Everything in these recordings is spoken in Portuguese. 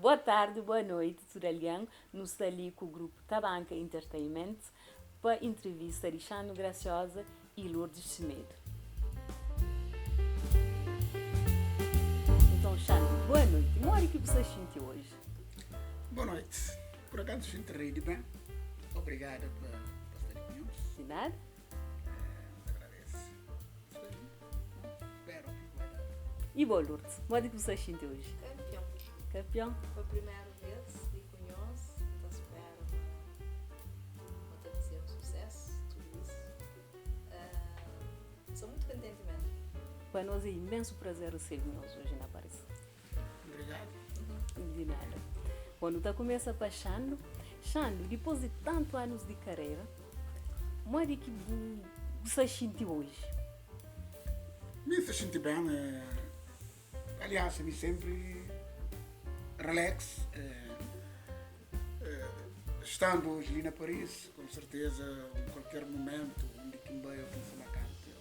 Boa tarde, boa noite, Turalian. Nos está ali com o grupo Tabanca Entertainment para a entrevista de Xano Graciosa e Lourdes Semedo. Então, Xano, boa noite. Como é que você sente hoje? Boa noite. Por acaso sinto de bem. Obrigado por estar comigo. De nada? Agradeço. Espero que vai dar. E boa, Lourdes. Como é que você sente hoje? Campeão. Campeão? Foi a primeira vez que conheço, então espero que tenha sido um sucesso, tudo isso. Sou muito contente mesmo. Para nós é imenso prazer receber-nos hoje na Paris. Obrigado. De nada. Quando está começa a Xano, Xano, depois de tantos anos de carreira, como é que você sente hoje? Me sinto bem. Aliás, me sempre relax. Estando hoje ali na Paris, com certeza, em qualquer momento, onde que me eu penso na canto.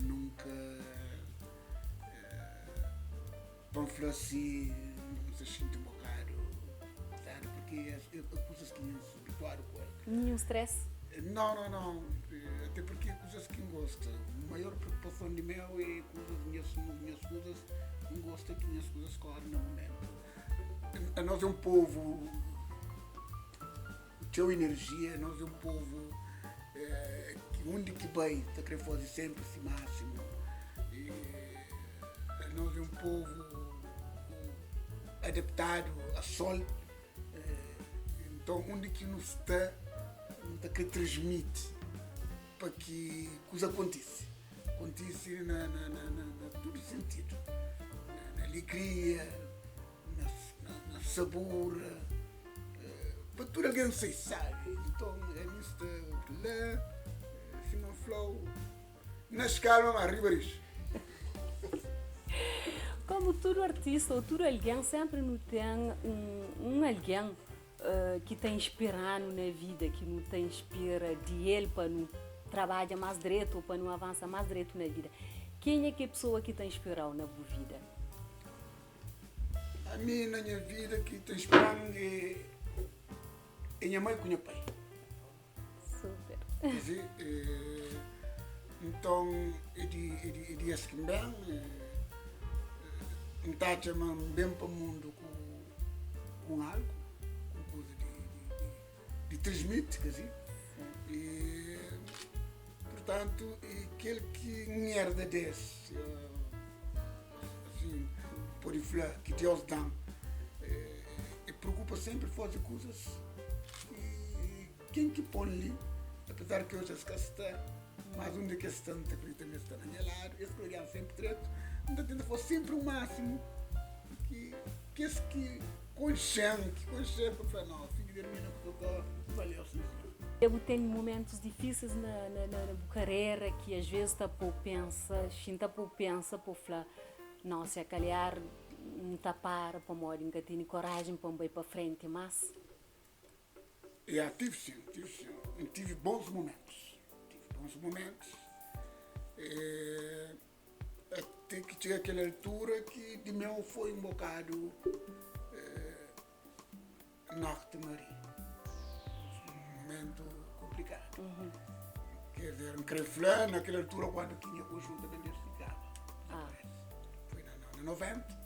Nunca panflou assim, não se sinto um bocado, sabe? Porque as coisas que me habituaram com ela. Nenhum stress? Não. Até porque coisas que gosto. A maior preocupação de meu é minhas coisas, não gosto que minhas coisas correm no momento. Nós é um povo, teu energia, nós é um povo que onde que vai, está querendo fazer sempre esse máximo. Nós é um povo adaptado a sol. Então, onde que nos está que transmite para que coisa aconteça na todo sentido, na alegria, na sabor, para tudo alguém sei sabe. Então é nisto lá, se não flow, na escala mais ribeiros. Como todo artista ou todo alguém sempre não tem um alguém que te inspirando na vida, que não te inspira de ele para não trabalhar mais direito ou para não avançar mais direito na vida. Quem é que é a pessoa que te inspirou na tua vida? A mim, na minha vida, que te inspirando é minha mãe com meu pai. Super. Então, ele é assim bem, então, chamamos bem para o mundo com algo, com coisa de transmite, quer dizer. E, portanto, aquele que merda desse, assim, por falar, que Deus dá, preocupa sempre fazer coisas e quem que põe ali, apesar que hoje as casas estão, mas onde que estão, também está na minha lado, esse programa sempre treto, então tenta fazer sempre o máximo que esse que consciente para falar, não, filho de mim não estou, valeu, sim, senhor. Eu tenho momentos difíceis na carreira que às vezes está por pensa, por falar, não, se a calhar não está para morrer, nunca tenho coragem para ir para frente, mas... Tive sim. Tive bons momentos. Até que chega aquela altura que de meu foi um bocado norte Maria. Um momento complicado. Quer dizer, não queria falar naquela altura quando tinha conjunto da diversificava. Foi na 90,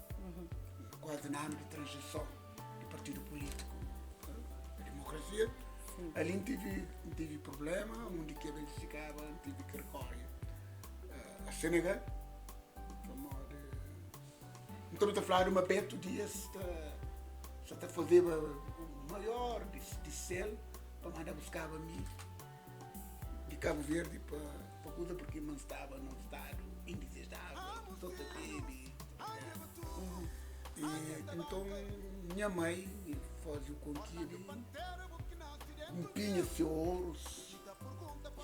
quase na ano de transição do partido político da democracia. Sim. Ali não tive problema, onde que verificava, não tive que recorrer a Senegal. Então, estou a falar de uma Beto Dias, só está a fazer o maior de selo para mandar buscar a mim de Cabo Verde para coisa porque não estava no estado indesejável, só teve. Então, minha mãe fazia o conquilho, pinha seu ouro,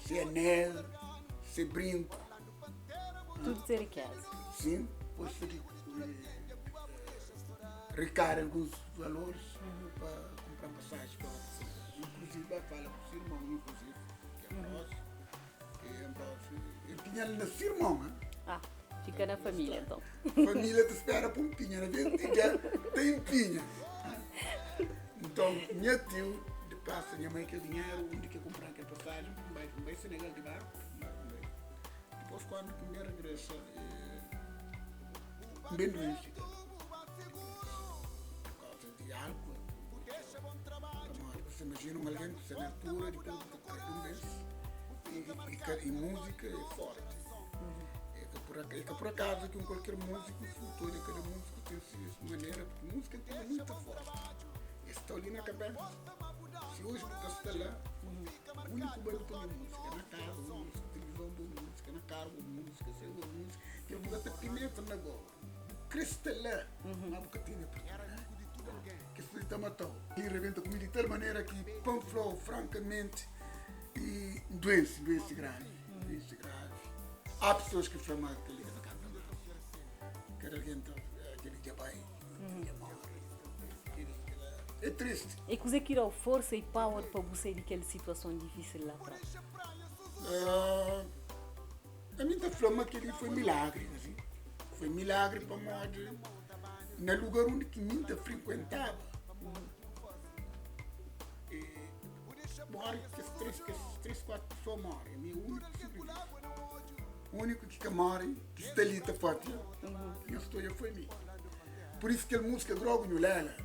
seu anel, seu brinco. Tudo ter casa. Sim, depois recar alguns valores para comprar passagem para você. Inclusive, vai falar com o seu irmão, que é nosso. Eu tinha ele nascido, irmão, né? fica na família, então. Família te espera para um pinha, na vez tem pinha. Então, minha tio, de passa, minha mãe, aquele dinheiro, onde quer comprar aquela passagem, vai Senegal de barco. Depois, quando me regressa, bem doente. Por causa de álcool. Você imagina alguém que se na altura, depois de cair um mês, e música é forte. É que por acaso que qualquer músico, todo cada músico tem essa maneira, porque música é muito forte. Está ali na cabeça. Se hoje você está lá, o único banho para música, na casa, música, televisão, música, na carro, música, sei lá, música, que você está pineta na boa. Cristalã, uma bocatina para que se está matando. E rebenta comigo de tal maneira que panflou francamente e doença grave. Há pessoas que falam aquele que era aquele jabai, é triste. E que você tirou força e power para você sair daquela situação difícil lá atrás? A minha flama que foi milagre, assim. Foi milagre para modo no lugar onde que minha frequentava. Morre que as três, quatro pessoas morrem. Meu único sobrinho. O único que morre, que está ali, está forte. Minha história foi minha. Por isso que a música Grogo no Lela,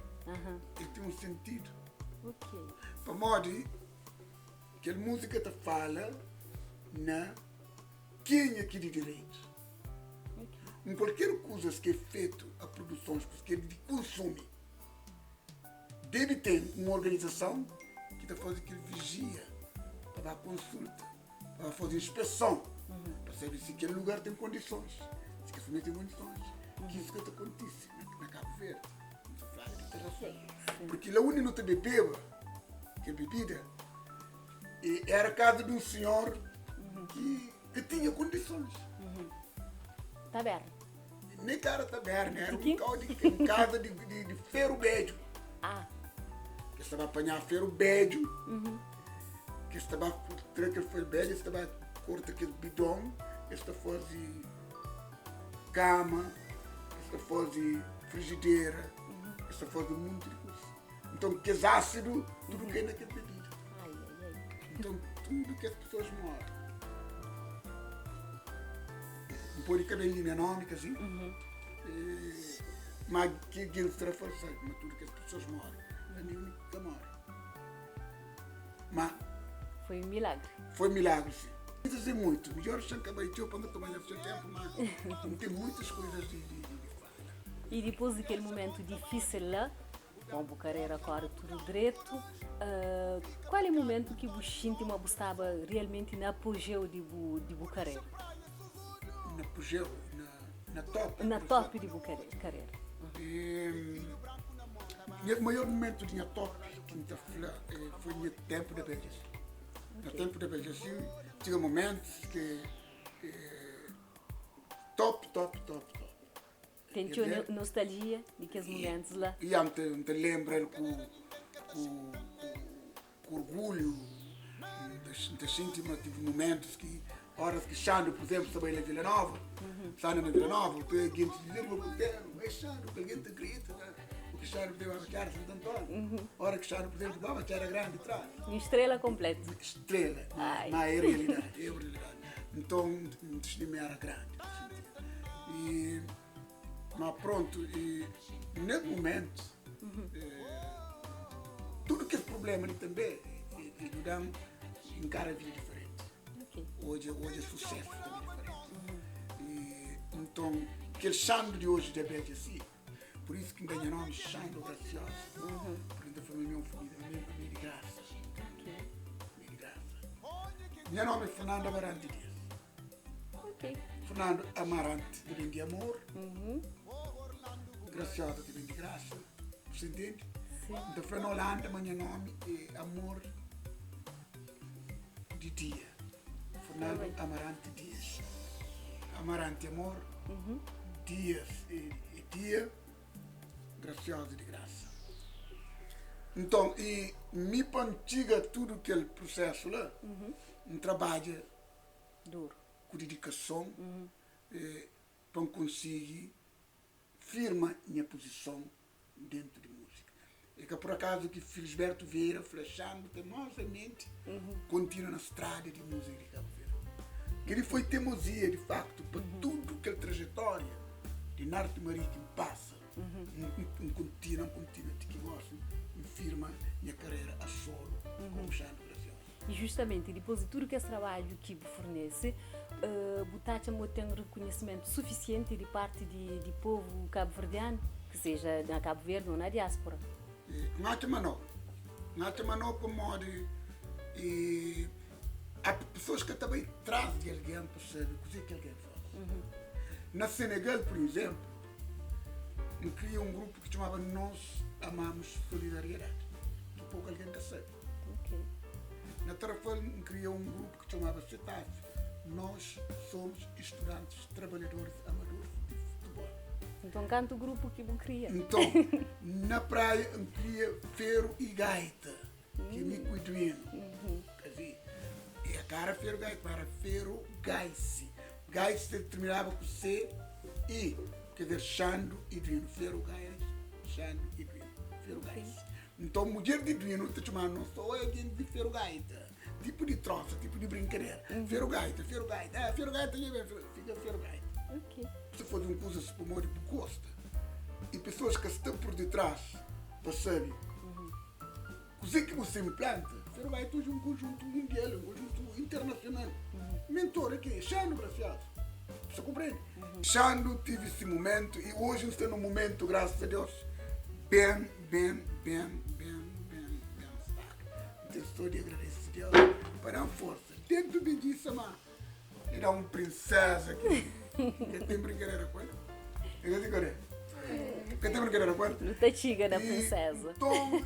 ele tem um sentido. Ok. Para modo que a música te fala na quem é que de direito. Em qualquer coisa que é feito a produções que é de consumo, deve ter uma organização que está fazendo que vigia, para dar consulta, para fazer inspeção, para saber se aquele lugar tem condições, se aquele família tem condições, que isso que acontece na Cabo Verde, porque lá onde não te bebeva, que é bebida, era a casa de um senhor que tinha condições. Taberna. Nem cara taberna, era um casa de ferro bédio. Que estava a apanhar ferro bédio, que estava a tirar aquele ferro bédio, estava a cortar aquele bidão, que estava a fazer cama, que estava a fazer frigideira, que estava a fazer muito de coisa. Então, que é ácido, tudo que é naquele bebida. Então, tudo que as pessoas moram. Por cada linha econômica, assim, mas que ele será forçado, mas tudo que as pessoas moram, é a única que mora. Mas foi um milagre. Foi um milagre, sim. Não dizer muito, melhor se acabar de para não tomar o seu tempo, mas tem muitas coisas de falar. E depois daquele momento difícil lá, bom, a carreira agora tudo direito, qual é o momento que você sentiu que você estava realmente no apogeu de carreira? Na apogeu, na top. Na top de carreira. O maior momento de minha top que foi no tempo da Belgice. No tempo da Belgice, tinha momentos que top. Tem nostalgia de aqueles momentos lá? E te lembra com orgulho, tive momentos que horas que Xandro, por exemplo, estava na Vila Nova, Xandro na Vila Nova, tu é alguém te dizer, é Xandro, que alguém te grita, porque Xandro deu a batear Santo Antônio. Hora que Xandro, por exemplo, a batear grande atrás. Uma estrela completa. Estrela, mas é realidade. Então, o destino era grande. Mas pronto, nesse momento, tudo que é problema também, ajudamos a encarar a vida diferente. Hoje é sucesso também diferente. Então, aquele Xandro de hoje deve ser assim. Por isso que ganha nome Xandro Gracioso. Porque foi minha família de graça. Meio de graça. Meu nome é Fernando Amarante Dias. Fernando Amarante, de bem de amor. Gracioso, de bem de graça. Você entende? Então, foi na Holanda, mas meu nome é Amor de Dia. Fernando Amarante Dias. Amarante Amor, Dias e Dia, Gracioso de Graça. Então, e me pantiga tudo aquele processo lá, um trabalho duro, com dedicação, para conseguir firma minha posição dentro de música. É que por acaso que Felisberto Vieira, flechando teimosamente, continua na estrada de música de Cabo Verde. Que ele foi teimosia, de facto, para tudo que a trajetória de Norte Marítimo passa. Um contínuo que gosta, firma minha carreira a solo, como Xando Gracioso. E justamente, depois de tudo que esse trabalho que fornece, Butacha tem um reconhecimento suficiente de parte de povo cabo-verdiano, que seja na Cabo Verde ou na diáspora. Ngate Manó como de há pessoas que também trazem alguém para saber o que alguém faz. Na Senegal, por exemplo, eu criei um grupo que chamava Nós Amamos Solidariedade. Que pouco alguém que sabe. Okay. Na Tarrafal, eu criei um grupo que chamava CETAF. Nós somos estudantes, trabalhadores, amadores de futebol. Então, canta o grupo que você cria. Então, na praia, eu criei Ferro e Gaita, que me cuidando. Quer dizer, e a cara Ferro Gaita para Ferro Gaice. Gaice terminava com C e, quer dizer, Xando e Duino. Ferro Gaice, Xando e Duino. Ferro Gaice. Então, mulher de Duino, te chamando, não sou alguém de Ferro Gaita. Tipo de troça, tipo de brincadeira. Ferro Gaita, Ferro Gaita. Ah, Ferro Gaita, fica Ferro Gaita. Ok. Se for de um curso se promover por gosto. E pessoas que estão por detrás, percebem? O que você implanta, Ferro Gaita hoje é um conjunto mundial, um conjunto internacional. Mentor aqui, Xando Gracioso. Você compreende? Xando tive esse momento e hoje estou num momento, graças a Deus, bem então estou de agradecer a Deus para a força. Dentro de disso, ele é uma princesa que tem brincadeira com ele. Que tem brincadeira com ele. Luta chiga da princesa. Então,